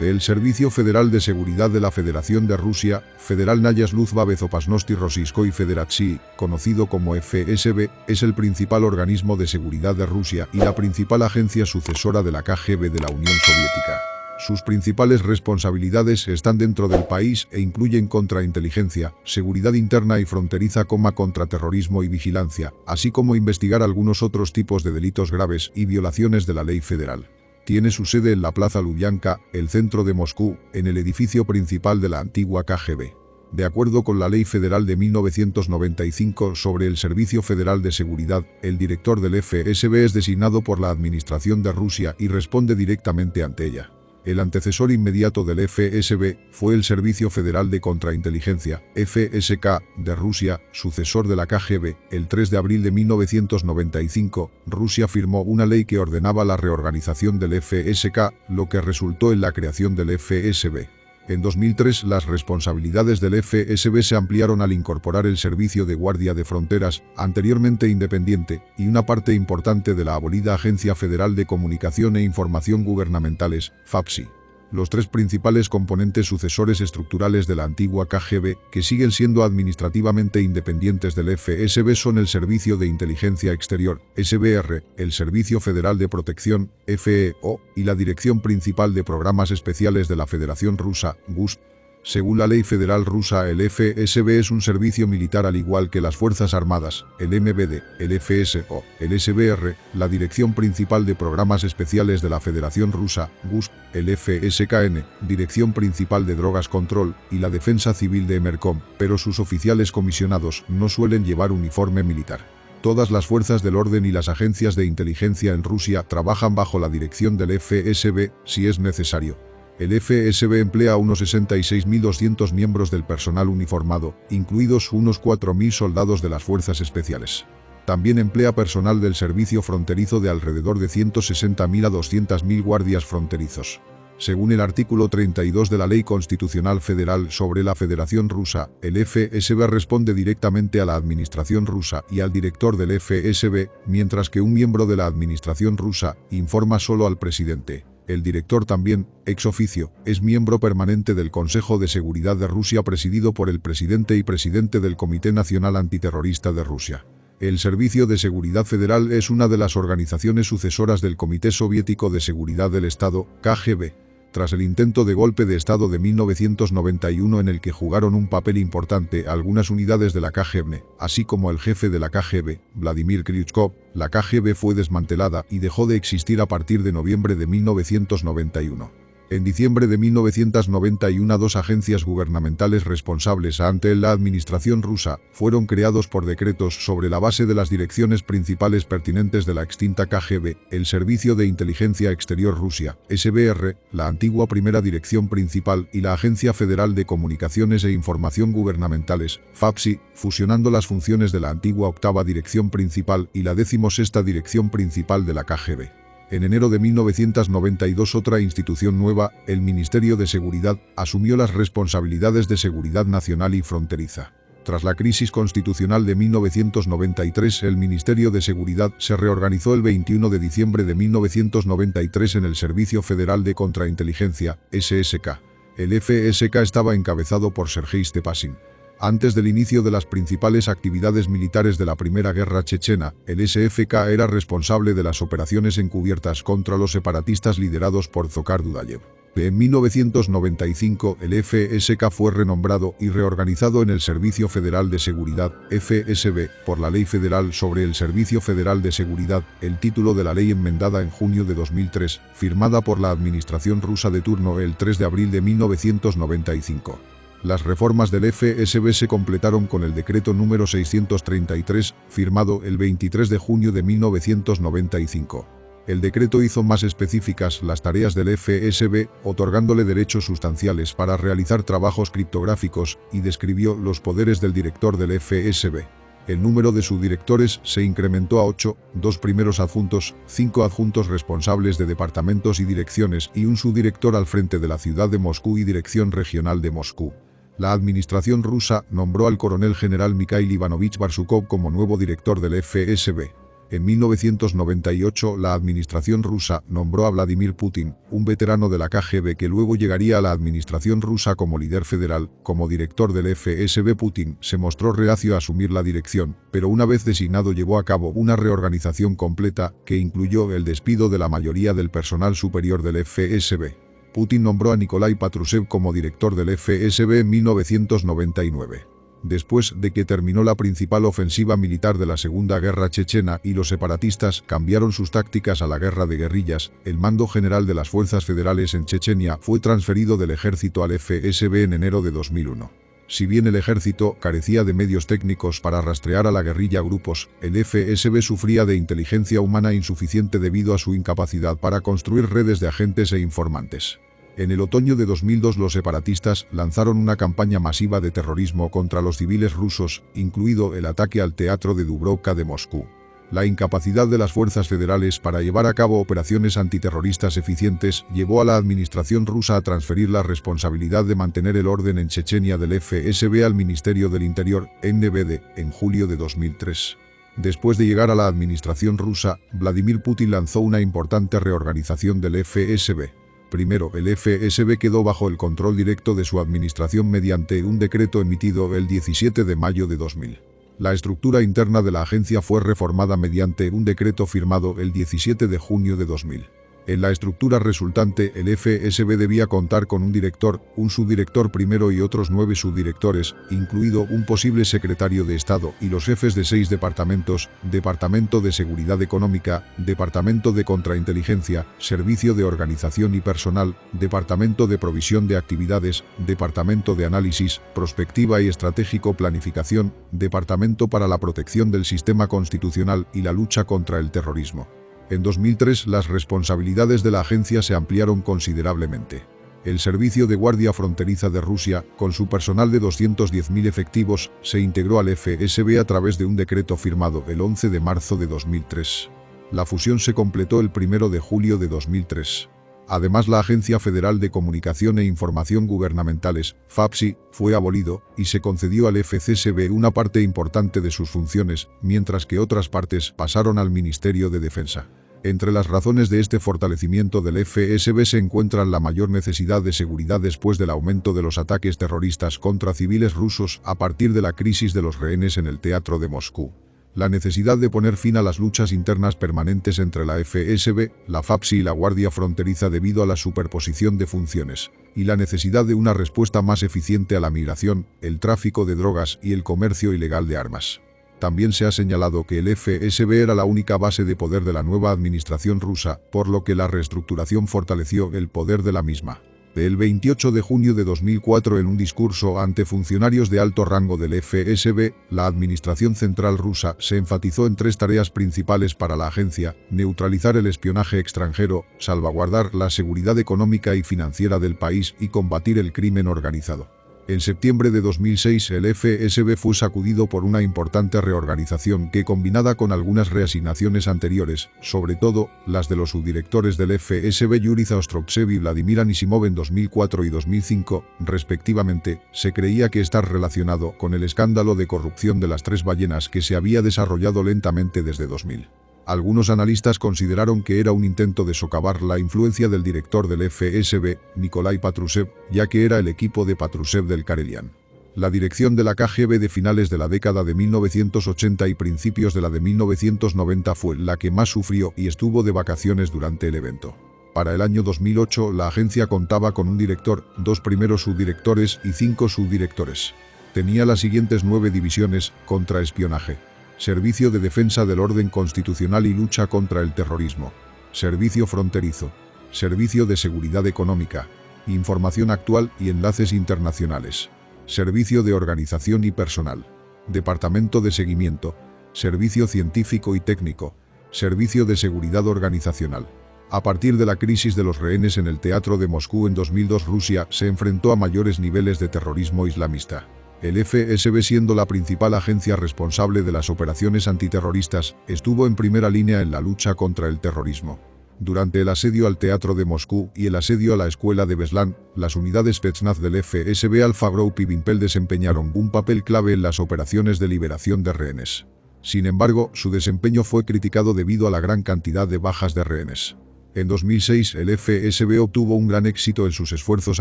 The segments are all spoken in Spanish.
El Servicio Federal de Seguridad de la Federación de Rusia, Federalnaya Sluzba Bezopasnosti Rossiyskoi Federatsii, conocido como FSB, es el principal organismo de seguridad de Rusia y la principal agencia sucesora de la KGB de la Unión Soviética. Sus principales responsabilidades están dentro del país e incluyen contrainteligencia, seguridad interna y fronteriza, contraterrorismo y vigilancia, así como investigar algunos otros tipos de delitos graves y violaciones de la ley federal. Tiene su sede en la Plaza Lubyanka, el centro de Moscú, en el edificio principal de la antigua KGB. De acuerdo con la Ley Federal de 1995 sobre el Servicio Federal de Seguridad, el director del FSB es designado por la Administración de Rusia y responde directamente ante ella. El antecesor inmediato del FSB fue el Servicio Federal de Contrainteligencia, FSK, de Rusia, sucesor de la KGB. El 3 de abril de 1995, Rusia firmó una ley que ordenaba la reorganización del FSK, lo que resultó en la creación del FSB. En 2003, las responsabilidades del FSB se ampliaron al incorporar el Servicio de Guardia de Fronteras, anteriormente independiente, y una parte importante de la abolida Agencia Federal de Comunicación e Información Gubernamentales, FAPSI. Los tres principales componentes sucesores estructurales de la antigua KGB, que siguen siendo administrativamente independientes del FSB, son el Servicio de Inteligencia Exterior, SBR, el Servicio Federal de Protección, FEO, y la Dirección Principal de Programas Especiales de la Federación Rusa, GUSP. Según la ley federal rusa, el FSB es un servicio militar al igual que las Fuerzas Armadas, el MVD, el FSO, el SBR, la Dirección Principal de Programas Especiales de la Federación Rusa, GUSP, el FSKN, Dirección Principal de Drogas Control, y la Defensa Civil de Emercom, pero sus oficiales comisionados no suelen llevar uniforme militar. Todas las fuerzas del orden y las agencias de inteligencia en Rusia trabajan bajo la dirección del FSB, si es necesario. El FSB emplea a unos 66.200 miembros del personal uniformado, incluidos unos 4.000 soldados de las fuerzas especiales. También emplea personal del servicio fronterizo de alrededor de 160.000 a 200.000 guardias fronterizos. Según el artículo 32 de la Ley Constitucional Federal sobre la Federación Rusa, el FSB responde directamente a la administración rusa y al director del FSB, mientras que un miembro de la administración rusa informa solo al presidente. El director también, ex oficio, es miembro permanente del Consejo de Seguridad de Rusia presidido por el presidente y presidente del Comité Nacional Antiterrorista de Rusia. El Servicio de Seguridad Federal es una de las organizaciones sucesoras del Comité Soviético de Seguridad del Estado, KGB. Tras el intento de golpe de Estado de 1991 en el que jugaron un papel importante algunas unidades de la KGB, así como el jefe de la KGB, Vladimir Kryuchkov, la KGB fue desmantelada y dejó de existir a partir de noviembre de 1991. En diciembre de 1991, dos agencias gubernamentales responsables ante la administración rusa fueron creados por decretos sobre la base de las direcciones principales pertinentes de la extinta KGB, el Servicio de Inteligencia Exterior Rusia, SBR, la antigua Primera Dirección Principal y la Agencia Federal de Comunicaciones e Información Gubernamentales, FAPSI, fusionando las funciones de la antigua Octava Dirección Principal y la 16ª Dirección Principal de la KGB. En enero de 1992 otra institución nueva, el Ministerio de Seguridad, asumió las responsabilidades de seguridad nacional y fronteriza. Tras la crisis constitucional de 1993, el Ministerio de Seguridad se reorganizó el 21 de diciembre de 1993 en el Servicio Federal de Contrainteligencia, SSK. El FSK estaba encabezado por Sergei Stepasin. Antes del inicio de las principales actividades militares de la Primera Guerra Chechena, el SFK era responsable de las operaciones encubiertas contra los separatistas liderados por Dzhokhar Dudayev. En 1995, el FSK fue renombrado y reorganizado en el Servicio Federal de Seguridad, FSB, por la Ley Federal sobre el Servicio Federal de Seguridad, el título de la ley enmendada en junio de 2003, firmada por la administración rusa de turno el 3 de abril de 1995. Las reformas del FSB se completaron con el decreto número 633, firmado el 23 de junio de 1995. El decreto hizo más específicas las tareas del FSB, otorgándole derechos sustanciales para realizar trabajos criptográficos, y describió los poderes del director del FSB. El número de subdirectores se incrementó a 8, 2 primeros adjuntos, 5 adjuntos responsables de departamentos y direcciones y un subdirector al frente de la ciudad de Moscú y Dirección Regional de Moscú. La administración rusa nombró al coronel general Mikhail Ivanovich Barsukov como nuevo director del FSB. En 1998, la administración rusa nombró a Vladimir Putin, un veterano de la KGB que luego llegaría a la administración rusa como líder federal, como director del FSB. Putin se mostró reacio a asumir la dirección, pero una vez designado llevó a cabo una reorganización completa que incluyó el despido de la mayoría del personal superior del FSB. Putin nombró a Nikolai Patrushev como director del FSB en 1999. Después de que terminó la principal ofensiva militar de la Segunda Guerra Chechena y los separatistas cambiaron sus tácticas a la guerra de guerrillas, el mando general de las fuerzas federales en Chechenia fue transferido del ejército al FSB en enero de 2001. Si bien el ejército carecía de medios técnicos para rastrear a la guerrilla grupos, el FSB sufría de inteligencia humana insuficiente debido a su incapacidad para construir redes de agentes e informantes. En el otoño de 2002 los separatistas lanzaron una campaña masiva de terrorismo contra los civiles rusos, incluido el ataque al teatro de Dubrovka de Moscú. La incapacidad de las fuerzas federales para llevar a cabo operaciones antiterroristas eficientes llevó a la administración rusa a transferir la responsabilidad de mantener el orden en Chechenia del FSB al Ministerio del Interior, NVD, en julio de 2003. Después de llegar a la administración rusa, Vladimir Putin lanzó una importante reorganización del FSB. Primero, el FSB quedó bajo el control directo de su administración mediante un decreto emitido el 17 de mayo de 2000. La estructura interna de la agencia fue reformada mediante un decreto firmado el 17 de junio de 2000. En la estructura resultante, el FSB debía contar con un director, un subdirector primero y otros 9 subdirectores, incluido un posible secretario de Estado y los jefes de 6 departamentos: Departamento de Seguridad Económica, Departamento de Contrainteligencia, Servicio de Organización y Personal, Departamento de Provisión de Actividades, Departamento de Análisis, Prospectiva y Estratégico Planificación, Departamento para la Protección del Sistema Constitucional y la Lucha contra el Terrorismo. En 2003 las responsabilidades de la agencia se ampliaron considerablemente. El Servicio de Guardia Fronteriza de Rusia, con su personal de 210.000 efectivos, se integró al FSB a través de un decreto firmado el 11 de marzo de 2003. La fusión se completó el 1 de julio de 2003. Además, la Agencia Federal de Comunicación e Información Gubernamentales, FAPSI, fue abolido y se concedió al FCSB una parte importante de sus funciones, mientras que otras partes pasaron al Ministerio de Defensa. Entre las razones de este fortalecimiento del FSB se encuentran la mayor necesidad de seguridad después del aumento de los ataques terroristas contra civiles rusos a partir de la crisis de los rehenes en el teatro de Moscú, la necesidad de poner fin a las luchas internas permanentes entre la FSB, la FAPSI y la Guardia Fronteriza debido a la superposición de funciones, y la necesidad de una respuesta más eficiente a la migración, el tráfico de drogas y el comercio ilegal de armas. También se ha señalado que el FSB era la única base de poder de la nueva administración rusa, por lo que la reestructuración fortaleció el poder de la misma. El 28 de junio de 2004, en un discurso ante funcionarios de alto rango del FSB, la Administración Central rusa se enfatizó en 3 tareas principales para la agencia: neutralizar el espionaje extranjero, salvaguardar la seguridad económica y financiera del país y combatir el crimen organizado. En septiembre de 2006, el FSB fue sacudido por una importante reorganización que, combinada con algunas reasignaciones anteriores, sobre todo las de los subdirectores del FSB Yuri Zaostrovtsev y Vladimir Anisimov en 2004 y 2005, respectivamente, se creía que estar relacionado con el escándalo de corrupción de las 3 ballenas que se había desarrollado lentamente desde 2000. Algunos analistas consideraron que era un intento de socavar la influencia del director del FSB, Nikolai Patrushev, ya que era el equipo de Patrushev del Karelian. La dirección de la KGB de finales de la década de 1980 y principios de la de 1990 fue la que más sufrió y estuvo de vacaciones durante el evento. Para el año 2008, la agencia contaba con un director, 2 primeros subdirectores y 5 subdirectores. Tenía las siguientes 9 divisiones: contraespionaje, Servicio de Defensa del Orden Constitucional y Lucha contra el Terrorismo, Servicio Fronterizo, Servicio de Seguridad Económica, Información Actual y Enlaces Internacionales, Servicio de Organización y Personal, Departamento de Seguimiento, Servicio Científico y Técnico, Servicio de Seguridad Organizacional. A partir de la crisis de los rehenes en el teatro de Moscú en 2002, Rusia se enfrentó a mayores niveles de terrorismo islamista. El FSB, siendo la principal agencia responsable de las operaciones antiterroristas, estuvo en primera línea en la lucha contra el terrorismo. Durante el asedio al teatro de Moscú y el asedio a la escuela de Beslan, las unidades Spetsnaz del FSB Alpha Group y Vimpel desempeñaron un papel clave en las operaciones de liberación de rehenes. Sin embargo, su desempeño fue criticado debido a la gran cantidad de bajas de rehenes. En 2006, el FSB obtuvo un gran éxito en sus esfuerzos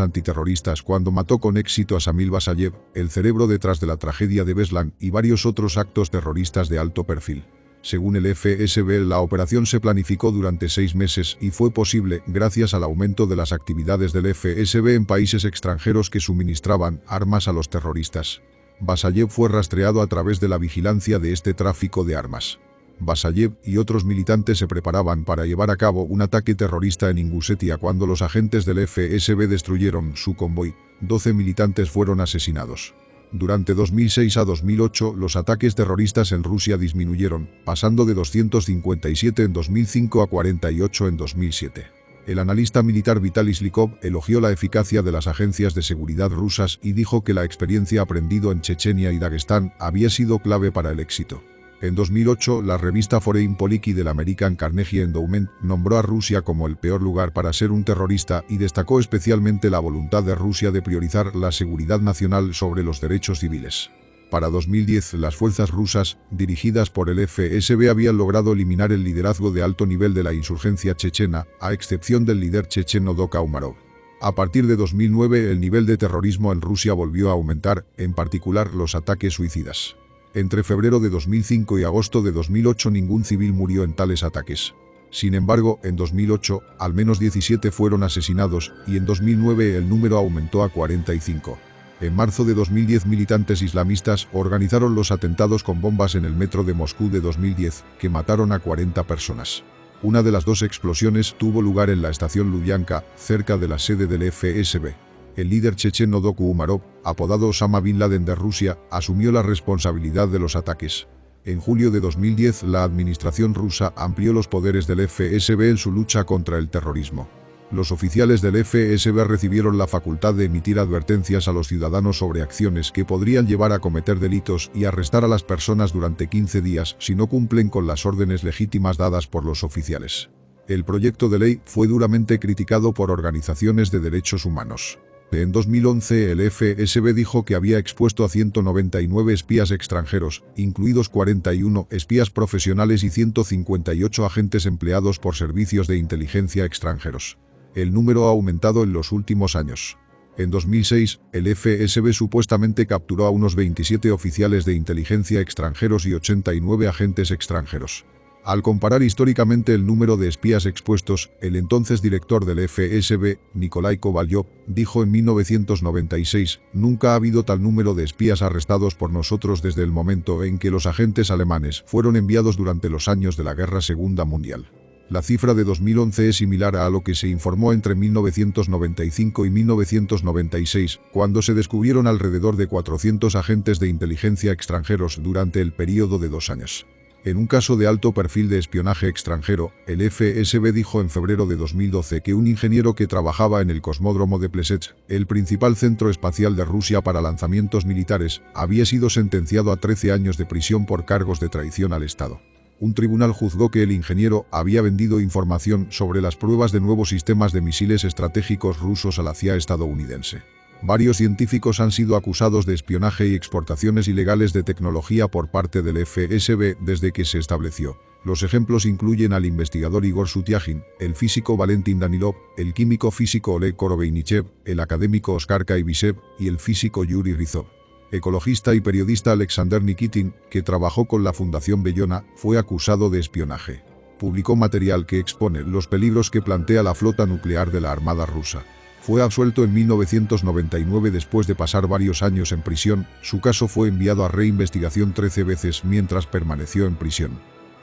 antiterroristas cuando mató con éxito a Samil Basayev, el cerebro detrás de la tragedia de Beslan, y varios otros actos terroristas de alto perfil. Según el FSB, la operación se planificó durante 6 meses y fue posible gracias al aumento de las actividades del FSB en países extranjeros que suministraban armas a los terroristas. Basayev fue rastreado a través de la vigilancia de este tráfico de armas. Basayev y otros militantes se preparaban para llevar a cabo un ataque terrorista en Ingushetia cuando los agentes del FSB destruyeron su convoy. 12 militantes fueron asesinados. Durante 2006 a 2008, los ataques terroristas en Rusia disminuyeron, pasando de 257 en 2005 a 48 en 2007. El analista militar Vitaly Slikov elogió la eficacia de las agencias de seguridad rusas y dijo que la experiencia aprendido en Chechenia y Dagestán había sido clave para el éxito. En 2008, la revista Foreign Policy del American Carnegie Endowment nombró a Rusia como el peor lugar para ser un terrorista y destacó especialmente la voluntad de Rusia de priorizar la seguridad nacional sobre los derechos civiles. Para 2010, las fuerzas rusas, dirigidas por el FSB, habían logrado eliminar el liderazgo de alto nivel de la insurgencia chechena, a excepción del líder checheno Doka Umarov. A partir de 2009, el nivel de terrorismo en Rusia volvió a aumentar, en particular los ataques suicidas. Entre febrero de 2005 y agosto de 2008 ningún civil murió en tales ataques. Sin embargo, en 2008, al menos 17 fueron asesinados, y en 2009 el número aumentó a 45. En marzo de 2010 militantes islamistas organizaron los atentados con bombas en el metro de Moscú de 2010, que mataron a 40 personas. Una de las 2 explosiones tuvo lugar en la estación Lubyanka, cerca de la sede del FSB. El líder checheno Doku Umarov, apodado Osama Bin Laden de Rusia, asumió la responsabilidad de los ataques. En julio de 2010, la administración rusa amplió los poderes del FSB en su lucha contra el terrorismo. Los oficiales del FSB recibieron la facultad de emitir advertencias a los ciudadanos sobre acciones que podrían llevar a cometer delitos y arrestar a las personas durante 15 días si no cumplen con las órdenes legítimas dadas por los oficiales. El proyecto de ley fue duramente criticado por organizaciones de derechos humanos. En 2011, el FSB dijo que había expuesto a 199 espías extranjeros, incluidos 41 espías profesionales y 158 agentes empleados por servicios de inteligencia extranjeros. El número ha aumentado en los últimos años. En 2006, el FSB supuestamente capturó a unos 27 oficiales de inteligencia extranjeros y 89 agentes extranjeros. Al comparar históricamente el número de espías expuestos, el entonces director del FSB, Nikolai Kovalyov, dijo en 1996, «Nunca ha habido tal número de espías arrestados por nosotros desde el momento en que los agentes alemanes fueron enviados durante los años de la Guerra Segunda Mundial». La cifra de 2011 es similar a lo que se informó entre 1995 y 1996, cuando se descubrieron alrededor de 400 agentes de inteligencia extranjeros durante el período de 2 años. En un caso de alto perfil de espionaje extranjero, el FSB dijo en febrero de 2012 que un ingeniero que trabajaba en el cosmódromo de Plesetsk, el principal centro espacial de Rusia para lanzamientos militares, había sido sentenciado a 13 años de prisión por cargos de traición al Estado. Un tribunal juzgó que el ingeniero había vendido información sobre las pruebas de nuevos sistemas de misiles estratégicos rusos a la CIA estadounidense. Varios científicos han sido acusados de espionaje y exportaciones ilegales de tecnología por parte del FSB desde que se estableció. Los ejemplos incluyen al investigador Igor Sutyagin, el físico Valentin Danilov, el químico físico Oleg Koroveynichev, el académico Oskar Kaivisev y el físico Yuri Rizov. Ecologista y periodista Alexander Nikitin, que trabajó con la Fundación Bellona, fue acusado de espionaje. Publicó material que expone los peligros que plantea la flota nuclear de la Armada rusa. Fue absuelto en 1999 después de pasar varios años en prisión. Su caso fue enviado a reinvestigación 13 veces mientras permaneció en prisión.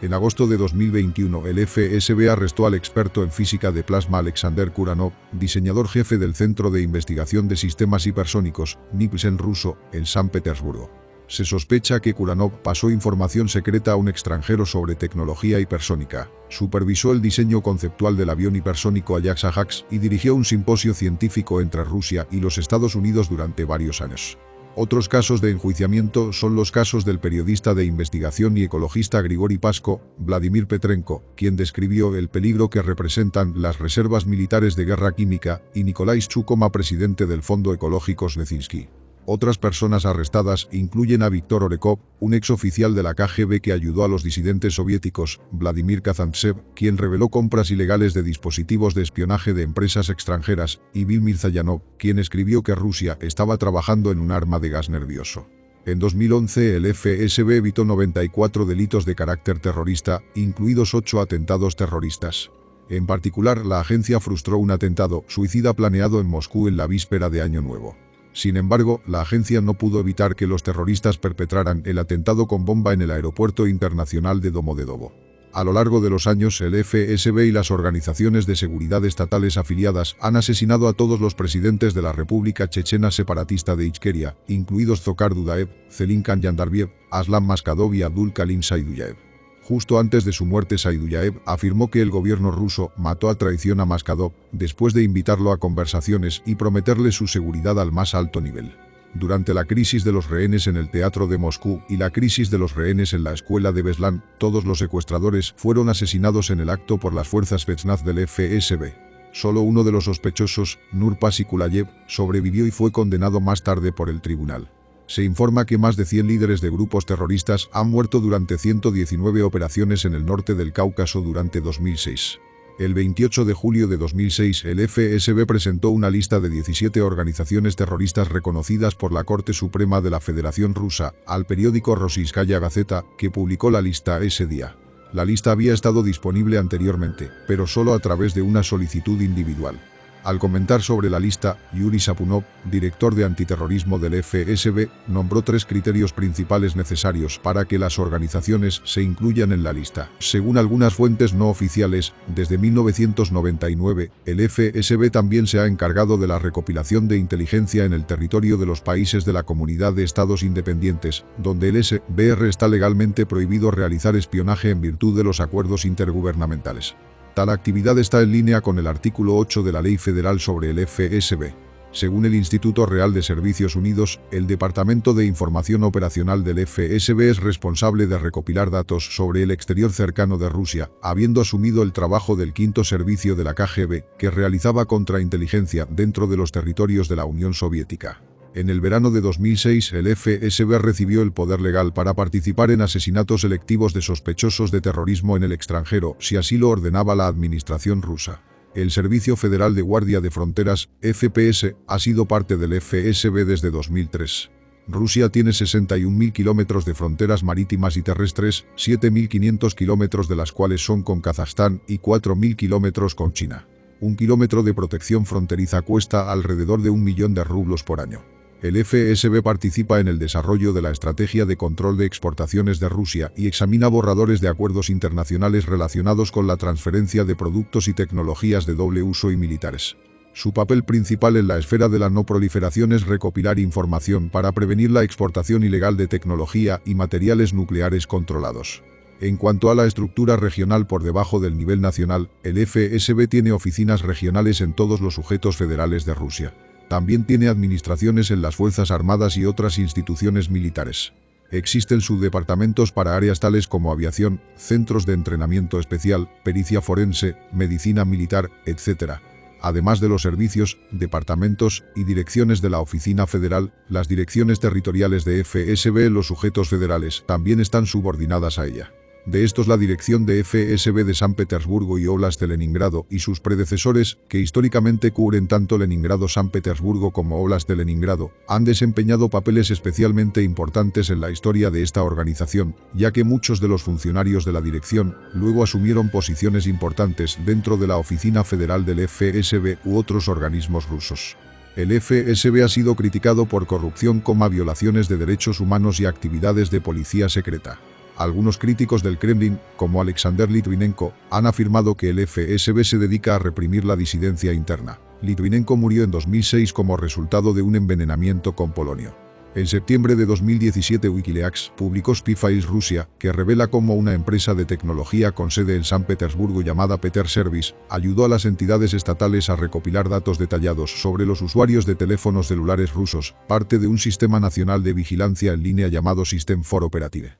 En agosto de 2021, el FSB arrestó al experto en física de plasma Alexander Kuranov, diseñador jefe del Centro de Investigación de Sistemas Hipersónicos, NIPS en ruso, en San Petersburgo. Se sospecha que Kuranov pasó información secreta a un extranjero sobre tecnología hipersónica, supervisó el diseño conceptual del avión hipersónico Ajax y dirigió un simposio científico entre Rusia y los Estados Unidos durante varios años. Otros casos de enjuiciamiento son los casos del periodista de investigación y ecologista Grigori Pasko, Vladimir Petrenko, quien describió el peligro que representan las reservas militares de guerra química, y Nikolai Shchukoma, presidente del Fondo Ecológico Snezinsky. Otras personas arrestadas incluyen a Viktor Orekov, un exoficial de la KGB que ayudó a los disidentes soviéticos, Vladimir Kazantsev, quien reveló compras ilegales de dispositivos de espionaje de empresas extranjeras, y Bill Mirzayanov, quien escribió que Rusia estaba trabajando en un arma de gas nervioso. En 2011 el FSB evitó 94 delitos de carácter terrorista, incluidos 8 atentados terroristas. En particular, la agencia frustró un atentado suicida planeado en Moscú en la víspera de Año Nuevo. Sin embargo, la agencia no pudo evitar que los terroristas perpetraran el atentado con bomba en el aeropuerto internacional de Domodedovo. A lo largo de los años, el FSB y las organizaciones de seguridad estatales afiliadas han asesinado a todos los presidentes de la República Chechena Separatista de Ichkeria, incluidos Zokhar Dudaev, Zelimkhan Yandarbiyev, Aslan Maskhadov y Abdul Kalim Saidullaev. Justo antes de su muerte, Saidullaev afirmó que el gobierno ruso mató a traición a Maskhadov después de invitarlo a conversaciones y prometerle su seguridad al más alto nivel. Durante la crisis de los rehenes en el teatro de Moscú y la crisis de los rehenes en la escuela de Beslan, todos los secuestradores fueron asesinados en el acto por las fuerzas Spetsnaz del FSB. Solo uno de los sospechosos, Nur Pasikulayev, sobrevivió y fue condenado más tarde por el tribunal. Se informa que más de 100 líderes de grupos terroristas han muerto durante 119 operaciones en el norte del Cáucaso durante 2006. El 28 de julio de 2006, el FSB presentó una lista de 17 organizaciones terroristas reconocidas por la Corte Suprema de la Federación Rusa al periódico Rossiyskaya Gazeta, que publicó la lista ese día. La lista había estado disponible anteriormente, pero solo a través de una solicitud individual. Al comentar sobre la lista, Yuri Sapunov, director de antiterrorismo del FSB, nombró 3 criterios principales necesarios para que las organizaciones se incluyan en la lista. Según algunas fuentes no oficiales, desde 1999, el FSB también se ha encargado de la recopilación de inteligencia en el territorio de los países de la Comunidad de Estados Independientes, donde el SBR está legalmente prohibido realizar espionaje en virtud de los acuerdos intergubernamentales. Tal actividad está en línea con el artículo 8 de la Ley Federal sobre el FSB. Según el Instituto Real de Servicios Unidos, el Departamento de Información Operacional del FSB es responsable de recopilar datos sobre el exterior cercano de Rusia, habiendo asumido el trabajo del quinto servicio de la KGB, que realizaba contrainteligencia dentro de los territorios de la Unión Soviética. En el verano de 2006, el FSB recibió el poder legal para participar en asesinatos selectivos de sospechosos de terrorismo en el extranjero, si así lo ordenaba la administración rusa. El Servicio Federal de Guardia de Fronteras, FPS, ha sido parte del FSB desde 2003. Rusia tiene 61.000 kilómetros de fronteras marítimas y terrestres, 7.500 kilómetros de las cuales son con Kazajstán y 4.000 kilómetros con China. Un kilómetro de protección fronteriza cuesta alrededor de 1 millón de rublos por año. El FSB participa en el desarrollo de la estrategia de control de exportaciones de Rusia y examina borradores de acuerdos internacionales relacionados con la transferencia de productos y tecnologías de doble uso y militares. Su papel principal en la esfera de la no proliferación es recopilar información para prevenir la exportación ilegal de tecnología y materiales nucleares controlados. En cuanto a la estructura regional por debajo del nivel nacional, el FSB tiene oficinas regionales en todos los sujetos federales de Rusia. También tiene administraciones en las Fuerzas Armadas y otras instituciones militares. Existen subdepartamentos para áreas tales como aviación, centros de entrenamiento especial, pericia forense, medicina militar, etc. Además de los servicios, departamentos y direcciones de la Oficina Federal, las direcciones territoriales de FSB en los sujetos federales también están subordinadas a ella. De estos, la dirección de FSB de San Petersburgo y Oblast de Leningrado y sus predecesores, que históricamente cubren tanto Leningrado-San Petersburgo como Oblast de Leningrado, han desempeñado papeles especialmente importantes en la historia de esta organización, ya que muchos de los funcionarios de la dirección luego asumieron posiciones importantes dentro de la Oficina Federal del FSB u otros organismos rusos. El FSB ha sido criticado por corrupción, violaciones de derechos humanos y actividades de policía secreta. Algunos críticos del Kremlin, como Alexander Litvinenko, han afirmado que el FSB se dedica a reprimir la disidencia interna. Litvinenko murió en 2006 como resultado de un envenenamiento con polonio. En septiembre de 2017, Wikileaks publicó Spy Files Rusia, que revela cómo una empresa de tecnología con sede en San Petersburgo llamada Peter Service ayudó a las entidades estatales a recopilar datos detallados sobre los usuarios de teléfonos celulares rusos, parte de un sistema nacional de vigilancia en línea llamado System for Operative.